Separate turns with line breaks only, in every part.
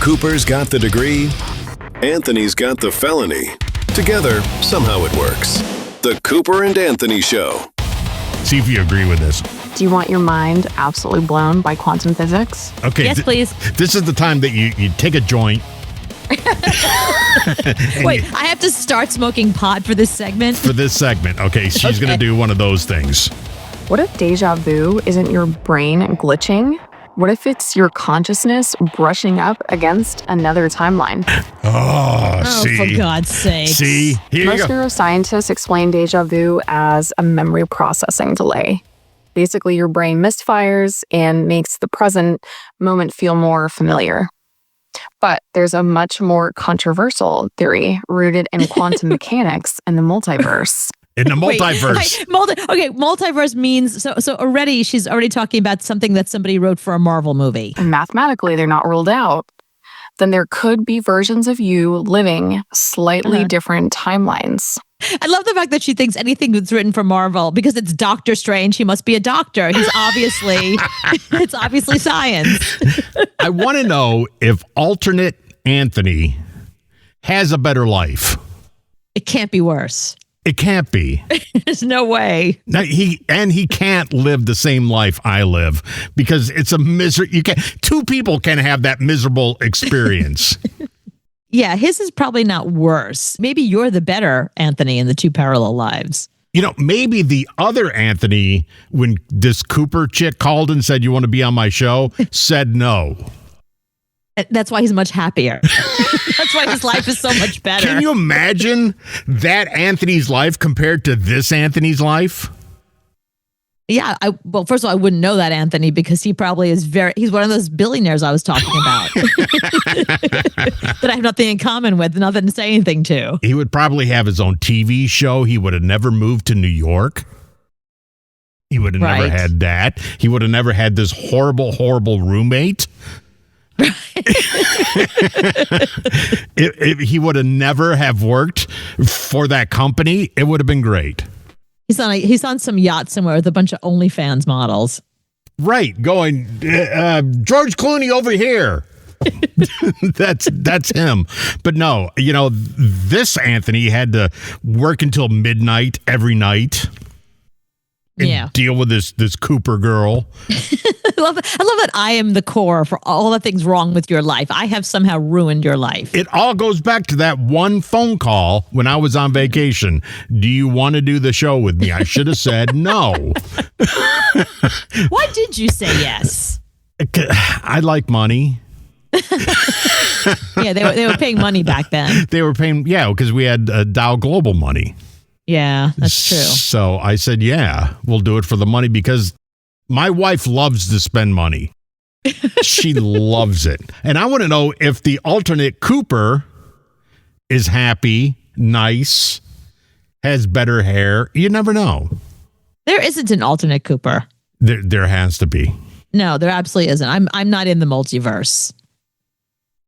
Cooper's got the degree, Anthony's got the felony. Together, somehow it works. The Cooper and Anthony Show.
See if you agree with this.
Do you want your mind absolutely blown by quantum physics?
Okay.
Yes, please.
This is the time that you take a joint.
Wait, I have to start smoking pot for this segment?
Okay, she's going to do one of those things.
What if deja vu isn't your brain glitching? What if it's your consciousness brushing up against another timeline?
Oh,
for God's sake.
See? Here you
Most
go.
neuroscientists explain deja vu as a memory processing delay. Basically, your brain misfires and makes the present moment feel more familiar. But there's a much more controversial theory rooted in quantum mechanics and the multiverse.
In the multiverse.
Multiverse means so already she's already talking about something that somebody wrote for a Marvel movie.
And mathematically, they're not ruled out. Then there could be versions of you living slightly different timelines.
I love the fact that she thinks anything that's written for Marvel, because it's Doctor Strange, he must be a doctor. He's obviously, it's obviously science.
I want to know if alternate Anthony has a better life.
It can't be worse.
It can't be.
There's no way.
Now, he can't live the same life I live because it's a misery. Two people can have that miserable experience.
Yeah, his is probably not worse. Maybe you're the better Anthony in the two parallel lives.
You know, maybe the other Anthony, when this Cooper chick called and said, "You want to be on my show?" said no.
That's why he's much happier. That's why his life is so much better.
Can you imagine that Anthony's life compared to this Anthony's life?
Yeah. Well, first of all, I wouldn't know that Anthony because he probably is he's one of those billionaires I was talking about that I have nothing in common with, nothing to say anything to.
He would probably have his own TV show. He would have never moved to New York. He would have never had that. He would have never had this horrible, horrible roommate. If he would have never have worked for that company, it would have been great.
He's on some yacht somewhere with a bunch of OnlyFans models.
Right, going George Clooney over here. That's him. But no, you know, this Anthony had to work until midnight every night. And deal with this Cooper girl.
I love that I am the core for all the things wrong with your life. I have somehow ruined your life.
It all goes back to that one phone call when I was on vacation. Do you want to do the show with me? I should have said no.
Why did you say yes?
I like money.
Yeah, they were paying money back then.
They were paying, because we had Dow Global money.
Yeah, that's true.
So I said, yeah, we'll do it for the money because my wife loves to spend money. She loves it. And I want to know if the alternate Cooper is happy, nice, has better hair. You never know.
There isn't an alternate Cooper.
There has to be.
No, there absolutely isn't. I'm not in the multiverse.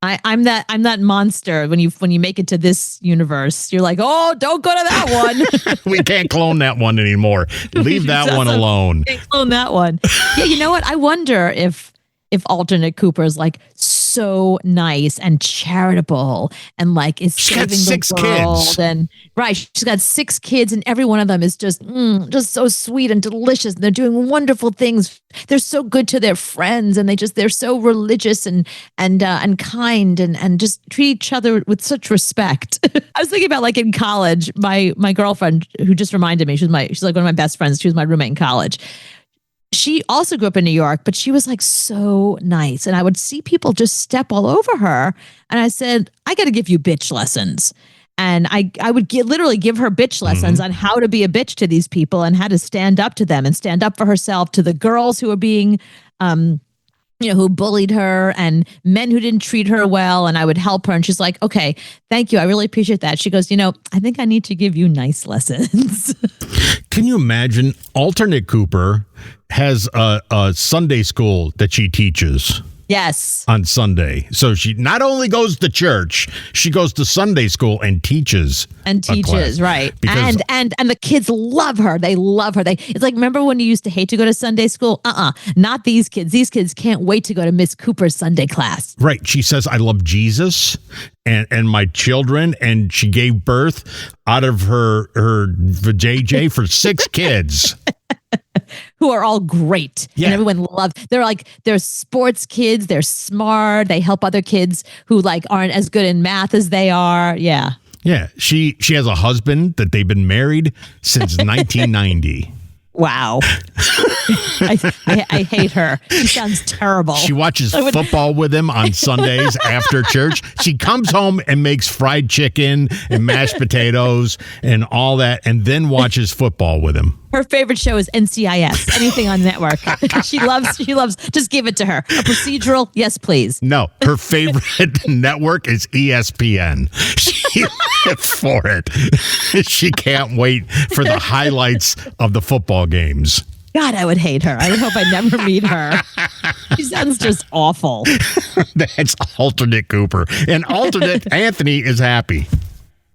I'm that monster when you make it to this universe. You're like, oh, don't go to that one.
We can't clone that one anymore. Leave that one alone.
Can't clone that one. Yeah, you know what? I wonder if alternate Cooper is like so nice and charitable and like is saving the world.
Kids.
And she's got 6 kids and every one of them is just so sweet and delicious. And they're doing wonderful things. They're so good to their friends and they're so religious and kind and just treat each other with such respect. I was thinking about like in college, my girlfriend who just reminded me, she's like one of my best friends. She was my roommate in college. She also grew up in New York, but she was like so nice. And I would see people just step all over her. And I said, I got to give you bitch lessons. And I would literally give her bitch lessons on how to be a bitch to these people and how to stand up to them and stand up for herself, to the girls who were being, who bullied her and men who didn't treat her well. And I would help her. And she's like, okay, thank you. I really appreciate that. She goes, I think I need to give you nice lessons.
Can you imagine alternate Cooper has a Sunday school that she teaches?
Yes.
on Sunday. So she not only goes to church, she goes to Sunday school and teaches.
Right.
Because-
And the kids love her. They love her. It's like, remember when you used to hate to go to Sunday school? Not these kids. These kids can't wait to go to Miss Cooper's Sunday class.
Right. She says, I love Jesus and my children. And she gave birth out of her JJ for 6 kids.
Who are all great.
Yeah.
And everyone loves. They're sports kids. They're smart. They help other kids who like aren't as good in math as they are. Yeah.
Yeah. She has a husband that they've been married since 1990.
Wow. I hate her. She sounds terrible.
She watches football with him on Sundays after church. She comes home and makes fried chicken and mashed potatoes and all that, and then watches football with him.
Her favorite show is NCIS, anything on network. She loves, just give it to her. A procedural, yes, please.
No, her favorite network is ESPN. She lives for it. She can't wait for the highlights of the football games.
God, I would hate her. I would hope I never meet her. She sounds just awful.
That's alternate Cooper. And alternate Anthony is happy.